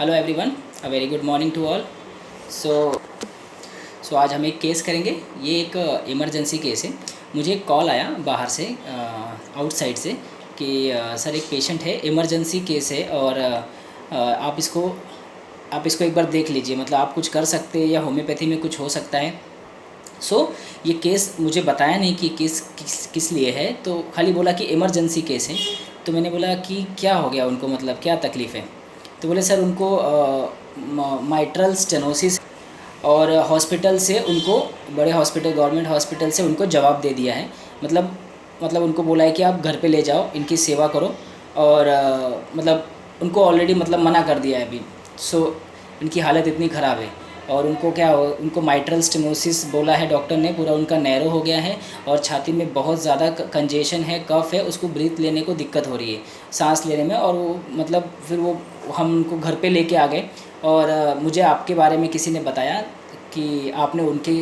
Hello everyone, a very good morning to all. So so आज हम एक case करेंगे। ये एक इमरजेंसी केस है। मुझे एक कॉल आया बाहर से, आउटसाइड से, कि सर एक पेशेंट है, इमरजेंसी केस है और आप इसको एक बार देख लीजिए, मतलब आप कुछ कर सकते हैं या होम्योपैथी में कुछ हो सकता है। ये केस मुझे बताया नहीं कि किस लिए है, तो खाली बोला कि इमरजेंसी केस है। तो मैंने बोला कि क्या हो गया उनको, मतलब क्या तकलीफ़ है। तो बोले सर उनको माइट्रल स्टेनोसिस, और हॉस्पिटल से उनको, बड़े हॉस्पिटल, गवर्नमेंट हॉस्पिटल से उनको जवाब दे दिया है। मतलब उनको बोला है कि आप घर पे ले जाओ, इनकी सेवा करो। और मतलब उनको ऑलरेडी मतलब मना कर दिया है अभी। सो इनकी हालत इतनी ख़राब है और उनको माइट्रल स्टेनोसिस बोला है डॉक्टर ने, पूरा उनका नैरो हो गया है और छाती में बहुत ज़्यादा कंजेशन है, कफ है, उसको ब्रीथ लेने को दिक्कत हो रही है, सांस लेने में। और वो मतलब फिर वो हम उनको घर पे लेके आ गए। और मुझे आपके बारे में किसी ने बताया कि आपने उनके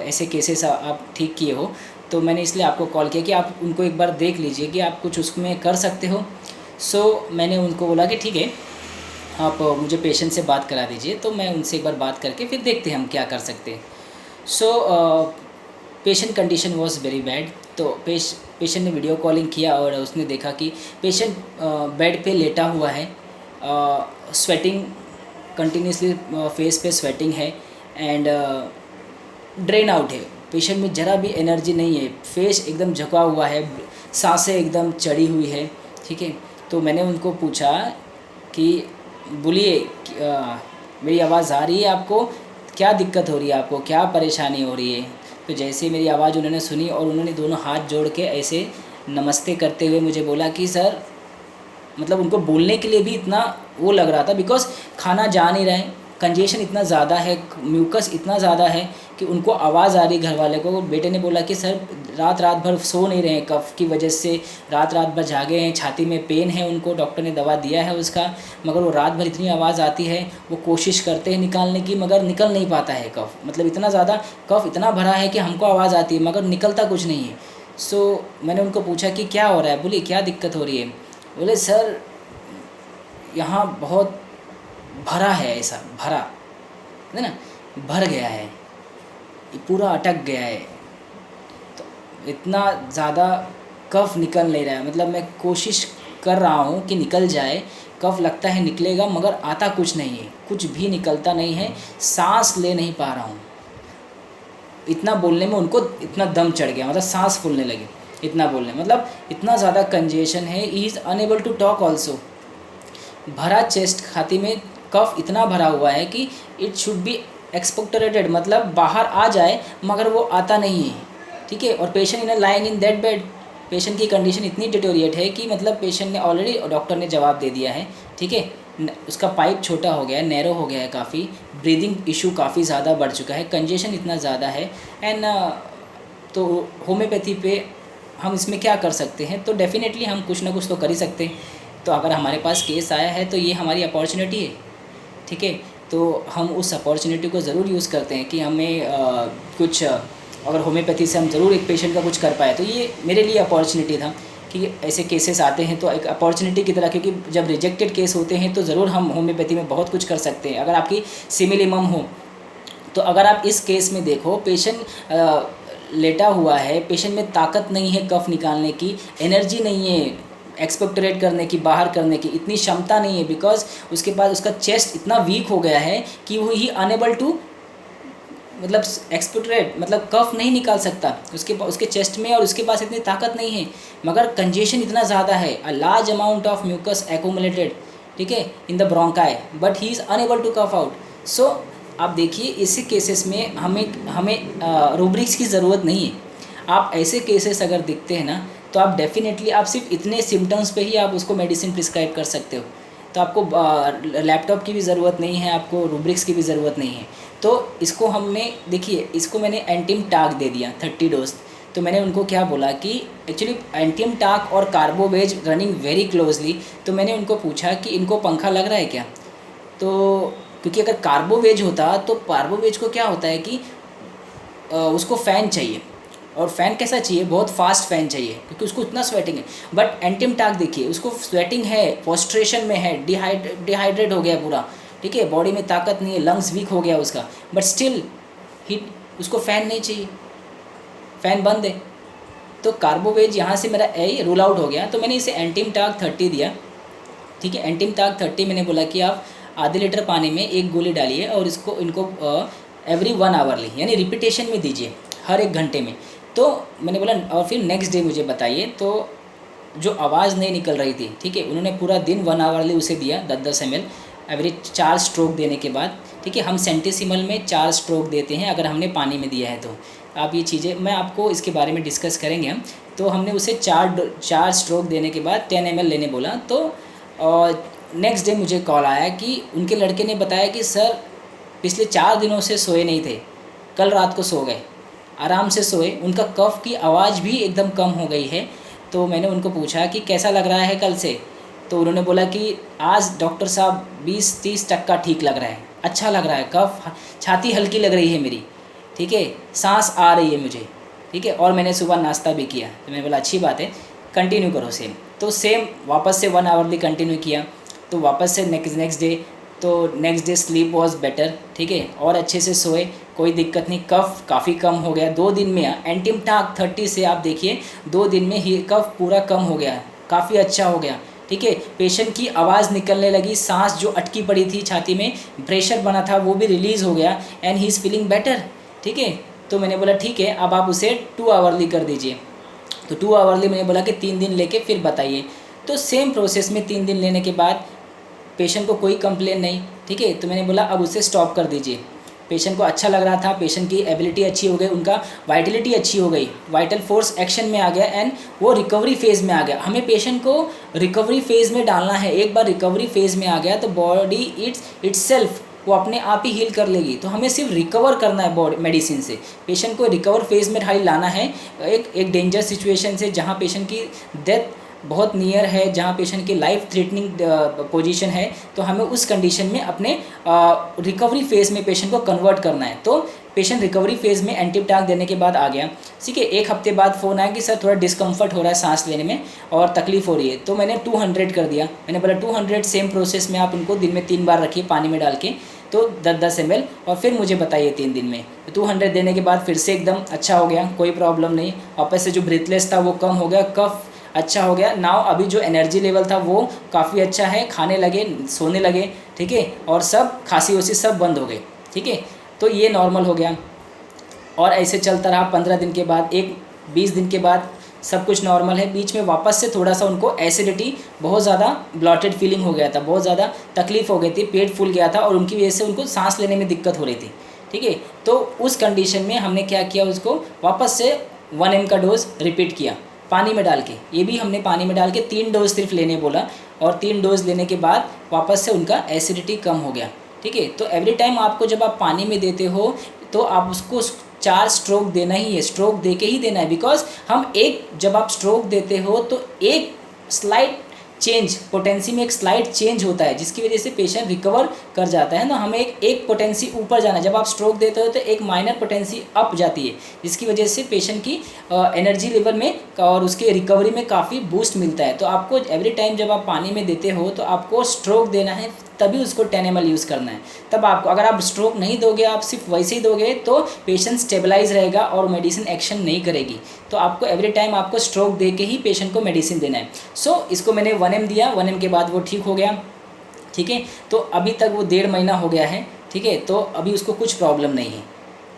ऐसे केसेस आप ठीक किए हो। तो मैंने इसलिए आपको कॉल किया कि आप उनको एक बार देख लीजिए कि आप कुछ उसमें कर सकते हो। मैंने उनको बोला कि ठीक है, आप मुझे पेशेंट से बात करा दीजिए। तो मैं उनसे एक बार बात करके फिर देखते हैं हम क्या कर सकते हैं। So patient condition was very bad. तो पेशेंट ने वीडियो कॉलिंग किया और उसने देखा कि पेशेंट बेड पे लेटा हुआ है, स्वेटिंग कंटिन्यूसली, फेस पे स्वेटिंग है एंड ड्रेन आउट है। पेशेंट में ज़रा भी एनर्जी नहीं है, फेस एकदम झुका हुआ है, सांसें एकदम चढ़ी हुई है। ठीक है। तो मैंने उनको पूछा कि बोलिए, मेरी आवाज़ आ रही है आपको, क्या दिक्कत हो रही है आपको, क्या परेशानी हो रही है। तो जैसे मेरी आवाज़ उन्होंने सुनी और उन्होंने दोनों हाथ जोड़ के ऐसे नमस्ते करते हुए मुझे बोला कि सर, मतलब उनको बोलने के लिए भी इतना वो लग रहा था, बिकॉज़ खाना जा नहीं रहा है, कंजेशन इतना ज़्यादा है, म्यूकस इतना ज़्यादा है कि उनको आवाज़ आ रही। घर वाले को बेटे ने बोला कि सर रात रात भर सो नहीं रहे हैं, कफ की वजह से रात रात भर जागे हैं, छाती में पेन है उनको, डॉक्टर ने दवा दिया है उसका, मगर वो रात भर इतनी आवाज़ आती है, वो कोशिश करते हैं निकालने की मगर निकल नहीं पाता है कफ, मतलब इतना ज़्यादा कफ इतना भरा है कि हमको आवाज़ आती है मगर निकलता कुछ नहीं है। मैंने उनको पूछा कि क्या हो रहा है, बोली क्या दिक्कत हो रही है। बोले सर यहाँ बहुत भरा है, ऐसा भरा है ना, भर गया है, ये पूरा अटक गया है। तो इतना ज़्यादा कफ निकल नहीं रहा है, मतलब मैं कोशिश कर रहा हूँ कि निकल जाए, कफ लगता है निकलेगा मगर आता कुछ नहीं है, कुछ भी निकलता नहीं है, सांस ले नहीं पा रहा हूँ। इतना बोलने में उनको इतना दम चढ़ गया, मतलब सांस फूलने लगी इतना बोलने, मतलब इतना ज़्यादा कंजेशन है। He is unable to talk also. भरा चेस्ट, छाती में कफ इतना भरा हुआ है कि इट शुड बी एक्सपेक्टोरेटेड, मतलब बाहर आ जाए मगर वो आता नहीं है। ठीक है। और patient in lying in that bed, patient की कंडीशन इतनी डिटोरिएट है कि मतलब पेशेंट ने ऑलरेडी, डॉक्टर ने जवाब दे दिया है। ठीक है। उसका पाइप छोटा हो गया है, नैरो हो गया है काफ़ी, ब्रीदिंग इशू काफ़ी ज़्यादा बढ़ चुका है, कंजेशन इतना ज़्यादा है। एंड तो होम्योपैथी पे हम इसमें क्या कर सकते हैं, तो डेफ़िनेटली हम कुछ ना कुछ तो कर ही सकते हैं। तो अगर हमारे पास केस आया है तो ये हमारी अपॉर्चुनिटी है। ठीक है। तो हम उस अपॉर्चुनिटी को ज़रूर यूज़ करते हैं कि हमें कुछ अगर होम्योपैथी से हम ज़रूर एक पेशेंट का कुछ कर पाए, तो ये मेरे लिए अपॉर्चुनिटी था कि ऐसे केसेस आते हैं तो एक अपॉर्चुनिटी की तरह, क्योंकि जब रिजेक्टेड केस होते हैं तो ज़रूर हम होम्योपैथी में बहुत कुछ कर सकते हैं अगर आपकी सिमिलिमम हो। तो अगर आप इस केस में देखो, पेशेंट लेटा हुआ है, पेशेंट में ताकत नहीं है कफ निकालने की, एनर्जी नहीं है एक्सपेक्टोरेट करने की, बाहर करने की इतनी क्षमता नहीं है, बिकॉज उसके पास उसका चेस्ट इतना वीक हो गया है कि वो ही अनेबल टू, मतलब एक्सपेक्टोरेट, मतलब कफ नहीं निकाल सकता उसके चेस्ट में, और उसके पास इतनी ताकत नहीं है मगर कंजेशन इतना ज़्यादा है, a large amount of mucus accumulated, ठीक है, in the bronchi, but he is unable to cough out. So आप देखिए ऐसे केसेस में हमें हमें रूब्रिक्स की ज़रूरत नहीं है। आप ऐसे केसेस अगर दिखते हैं ना, तो आप डेफिनेटली, आप सिर्फ इतने सिम्टम्स पे ही आप उसको मेडिसिन प्रिस्क्राइब कर सकते हो। तो आपको लैपटॉप की भी ज़रूरत नहीं है, आपको रूब्रिक्स की भी ज़रूरत नहीं है। तो इसको हमने, देखिए इसको मैंने एंटीम टाक दे दिया 30 डोज। तो मैंने उनको क्या बोला कि एक्चुअली एंटीम टाक और कार्बोवेज रनिंग वेरी क्लोजली। तो मैंने उनको पूछा कि इनको पंखा लग रहा है क्या। तो क्योंकि अगर कार्बोवेज होता तो कार्बोवेज को क्या होता है कि उसको फ़ैन चाहिए, और फ़ैन कैसा चाहिए, बहुत फास्ट फ़ैन चाहिए क्योंकि उसको इतना स्वेटिंग है। बट एंटीम टाक देखिए, उसको स्वेटिंग है, पोस्ट्रेशन में है, डिहाइड्रेट हो गया पूरा, ठीक है, बॉडी में ताकत नहीं है, लंग्स वीक हो गया उसका, बट स्टिल ही उसको फ़ैन नहीं चाहिए, फ़ैन बंद है। तो कार्बोवेज यहाँ से मेरा ए रूल आउट हो गया। तो मैंने इसे एंटीमटाग 30 दिया, ठीक है। एंटीमटाग 30 मैंने बोला कि आप आधे लीटर पानी में एक गोली डालिए और इनको एवरी 1 आवरली यानी रिपीटेशन में दीजिए, हर 1 घंटे में। तो मैंने बोला और फिर नेक्स्ट डे मुझे बताइए। तो जो आवाज़ नहीं निकल रही थी, ठीक है, उन्होंने पूरा दिन 1 आवरली उसे दिया 10-10 ml एवरेज 4 स्ट्रोक देने के बाद, ठीक है। हम सेंटीसिमल में 4 स्ट्रोक देते हैं अगर हमने पानी में दिया है तो। आप ये चीज़ें मैं आपको इसके बारे में डिस्कस करेंगे हम। तो हमने उसे 4 स्ट्रोक देने के बाद 10 ml लेने बोला। तो नेक्स्ट डे मुझे कॉल आया कि उनके लड़के ने बताया कि सर पिछले 4 दिनों से सोए नहीं थे, कल रात को सो गए, आराम से सोए, उनका कफ़ की आवाज़ भी एकदम कम हो गई है। तो मैंने उनको पूछा कि कैसा लग रहा है कल से, तो उन्होंने बोला कि आज डॉक्टर साहब 20-30% ठीक लग रहा है, अच्छा लग रहा है, कफ़, छाती हल्की लग रही है मेरी, ठीक है, सांस आ रही है मुझे, ठीक है, और मैंने सुबह नाश्ता भी किया। तो मैंने बोला अच्छी बात है, कंटिन्यू करो सेम। तो सेम वापस से 1 आवरली कंटिन्यू किया। तो वापस से नेक्स्ट डे, तो next day sleep was better, ठीक है, और अच्छे से सोए, कोई दिक्कत नहीं, कफ़ काफ़ी कम हो गया 2 दिन में। एंटीमटाग 30 से आप देखिए 2 दिन में ही कफ़ पूरा कम हो गया, काफ़ी अच्छा हो गया, ठीक है। पेशेंट की आवाज़ निकलने लगी, सांस जो अटकी पड़ी थी छाती में, प्रेशर बना था वो भी रिलीज़ हो गया and he is feeling better, ठीक है। तो मैंने बोला ठीक है, अब आप उसे 2 आवरली कर दीजिए। तो 2 आवरली मैंने बोला कि 3 दिन लेके फिर बताइए। तो सेम प्रोसेस में 3 दिन लेने के बाद पेशेंट को कोई कंप्लेन नहीं, ठीक है। तो मैंने बोला अब उसे स्टॉप कर दीजिए। पेशेंट को अच्छा लग रहा था, पेशेंट की एबिलिटी अच्छी हो गई, उनका वाइटलिटी अच्छी हो गई, वाइटल फोर्स एक्शन में आ गया एंड वो रिकवरी फेज़ में आ गया। हमें पेशेंट को रिकवरी फेज़ में डालना है। एक बार रिकवरी फेज़ में आ गया तो बॉडी इट्सेल्फ वो अपने आप ही हील कर लेगी। तो हमें सिर्फ रिकवर करना है बॉडी मेडिसिन से, पेशेंट को रिकवर फेज़ में खाली लाना है। एक डेंजर सिचुएशन से जहाँ पेशेंट की डेथ बहुत नियर है, जहाँ पेशेंट की लाइफ थ्रेटनिंग पोजीशन है, तो हमें उस कंडीशन में अपने रिकवरी फेज़ में पेशेंट को कन्वर्ट करना है। तो पेशेंट रिकवरी फेज़ में एंटीमटाग देने के बाद आ गया, ठीक है। 1 हफ्ते बाद फ़ोन आया कि सर थोड़ा डिस्कम्फर्ट हो रहा है सांस लेने में और तकलीफ़ हो रही है। तो मैंने 200 कर दिया। मैंने बोला 200 सेम प्रोसेस में आप उनको दिन में 3 बार रखिए पानी में डाल के, तो 10-10 ml, और फिर मुझे बताइए 3 दिन में। 200 देने के बाद फिर से एकदम अच्छा हो गया, कोई प्रॉब्लम नहीं। वापस से जो ब्रीथलेस था वो कम हो गया, कफ अच्छा हो गया। नाउ अभी जो एनर्जी लेवल था वो काफ़ी अच्छा है, खाने लगे, सोने लगे, ठीक है, और सब खांसी वासी सब बंद हो गए, ठीक है। तो ये नॉर्मल हो गया और ऐसे चलता रहा। 15 दिन के बाद, 20 दिन के बाद सब कुछ नॉर्मल है। बीच में वापस से थोड़ा सा उनको एसिडिटी, बहुत ज़्यादा ब्लॉटेड फीलिंग हो गया था, बहुत ज़्यादा तकलीफ़ हो गई थी, पेट फूल गया था और उनकी वजह से उनको सांस लेने में दिक्कत हो रही थी, ठीक है। तो उस कंडीशन में हमने क्या किया, उसको वापस से 1 ml का डोज रिपीट किया पानी में डाल के। ये भी हमने पानी में डाल के 3 डोज सिर्फ लेने बोला और 3 डोज लेने के बाद वापस से उनका एसिडिटी कम हो गया, ठीक है। तो एवरी टाइम आपको जब आप पानी में देते हो तो आप उसको 4 स्ट्रोक देना ही है, स्ट्रोक दे के ही देना है। बिकॉज जब आप स्ट्रोक देते हो तो एक स्लाइट चेंज, पोटेंसी में एक स्लाइट चेंज होता है जिसकी वजह से पेशेंट रिकवर कर जाता है ना। हमें एक पोटेंसी ऊपर जाना है। जब आप स्ट्रोक देते हो तो एक माइनर पोटेंसी अप जाती है जिसकी वजह से पेशेंट की एनर्जी लेवल में और उसके रिकवरी में काफ़ी बूस्ट मिलता है। तो आपको एवरी टाइम जब आप पानी में देते हो तो आपको स्ट्रोक देना है, तभी उसको 10 ml यूज़ करना है। तब आपको, अगर आप स्ट्रोक नहीं दोगे, आप सिर्फ वैसे ही दोगे तो पेशेंट स्टेबलाइज रहेगा और मेडिसिन एक्शन नहीं करेगी। तो आपको एवरी टाइम आपको स्ट्रोक दे के ही पेशेंट को मेडिसिन देना है। सो इसको मैंने 1 ml दिया, 1 ml के बाद वो ठीक हो गया, ठीक है। तो अभी तक वो 1.5 महीना हो गया है, ठीक है। तो अभी उसको कुछ प्रॉब्लम नहीं है,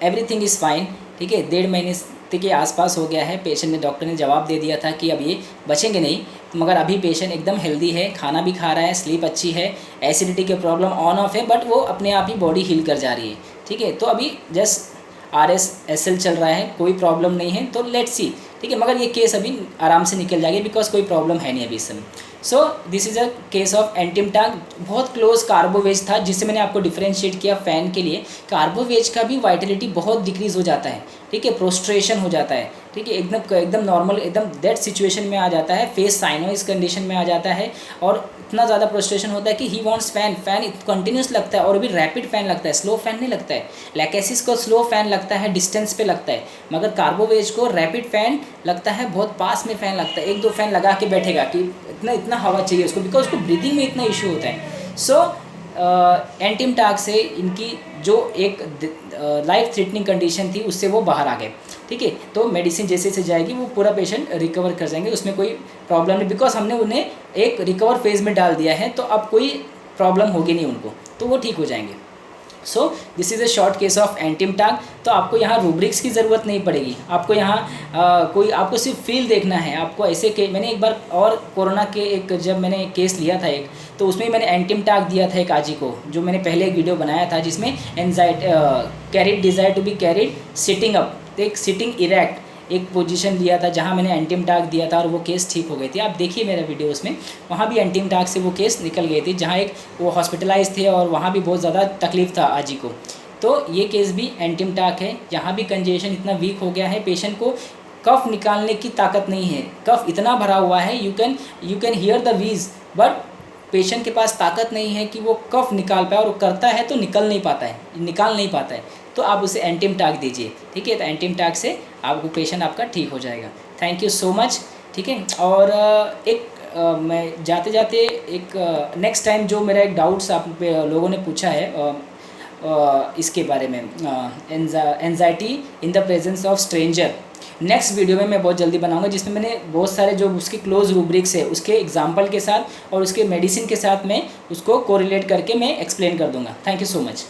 एवरीथिंग इज़ फाइन, ठीक है। 1.5 महीने के आसपास हो गया है। पेशेंट ने, डॉक्टर ने जवाब दे दिया था कि अब ये बचेंगे नहीं, मगर अभी पेशेंट एकदम हेल्दी है, खाना भी खा रहा है, स्लीप अच्छी है, एसिडिटी के प्रॉब्लम ऑन ऑफ है, बट वो अपने आप ही बॉडी हील कर जा रही है, ठीक है। तो अभी जस्ट RSSL चल रहा है, कोई प्रॉब्लम नहीं है। तो लेट्स सी, ठीक है। मगर ये केस अभी आराम से निकल जाएगी बिकॉज कोई प्रॉब्लम है नहीं अभी इस समय। So this is a case of एंटीमटाग। बहुत क्लोज कार्बोवेज था जिससे मैंने आपको डिफ्रेंशिएट किया फैन के लिए। कार्बोवेज का भी वाइटलिटी बहुत डिक्रीज़ हो जाता है, ठीक है, प्रोस्ट्रेशन हो जाता है, ठीक है, एकदम नॉर्मल, एकदम डेड सिचुएशन में आ जाता है, फेस साइनोइज कंडीशन में आ जाता है और इतना ज़्यादा प्रोस्ट्रेशन होता है कि ही वांट्स फैन कंटिन्यूस लगता है और भी रैपिड फैन लगता है, स्लो फैन नहीं लगता है। लैकेसिस को स्लो फैन लगता है, डिस्टेंस पे लगता है, मगर कार्बोवेज को रैपिड फैन लगता है, बहुत पास में फैन लगता है। 1-2 फैन लगा के बैठेगा कि इतना हवा चाहिए उसको, बिकॉज उसको ब्रीदिंग में इतना इशू होता है। सो एंटीमटाक से इनकी जो एक लाइफ थ्रेटनिंग कंडीशन थी उससे वो बाहर आ गए। ठीक है, तो मेडिसिन जैसे जैसे जाएगी वो पूरा पेशेंट रिकवर कर जाएंगे, उसमें कोई प्रॉब्लम नहीं, बिकॉज हमने उन्हें एक रिकवर फेज़ में डाल दिया है, तो अब कोई प्रॉब्लम होगी नहीं उनको, तो वो ठीक हो जाएंगे। So this is a short case of एंटीमटाक। तो आपको यहाँ रूब्रिक्स की ज़रूरत नहीं पड़ेगी, आपको यहाँ कोई आपको सिर्फ फील देखना है। आपको ऐसे के मैंने एक बार और कोरोना के एक जब मैंने केस लिया था एक, तो उसमें मैंने एंटीमटाक दिया था एक आजी को, जो मैंने पहले एक वीडियो बनाया था जिसमें anxiety carried desire to be carried sitting up, एक सिटिंग इरेक्ट एक पोजीशन लिया था जहाँ मैंने एंटीमटाक दिया था और वो केस ठीक हो गई थी। आप देखिए मेरा वीडियो, उसमें वहाँ भी एंटीमटाक से वो केस निकल गई थी, जहाँ एक वो हॉस्पिटलाइज थे और वहाँ भी बहुत ज़्यादा तकलीफ था आजी को। तो ये केस भी एंटीमटाक है। यहाँ भी कंजेशन इतना वीक हो गया है, पेशेंट को कफ निकालने की ताकत नहीं है, कफ इतना भरा हुआ है, यू कैन हियर द वीज, बट पेशेंट के पास ताकत नहीं है कि वो कफ निकाल पाए, और वो करता है तो निकाल नहीं पाता है, तो आप उसे एंटीमटाक दीजिए। ठीक है, तो एंटीमटाक से आपको पेशेंट आपका ठीक हो जाएगा। Thank you so much. ठीक है, और मैं जाते जाते एक नेक्स्ट टाइम जो मेरा एक डाउट्स आप लोगों ने पूछा है इसके बारे में, anxiety in the presence of stranger, next video में मैं बहुत जल्दी बनाऊंगा, जिसमें मैंने बहुत सारे जो उसके क्लोज रूब्रिक्स है उसके एग्जाम्पल के साथ और उसके मेडिसिन के साथ मैं उसको कोरिलेट करके मैं एक्सप्लेन कर दूंगा। Thank you so much.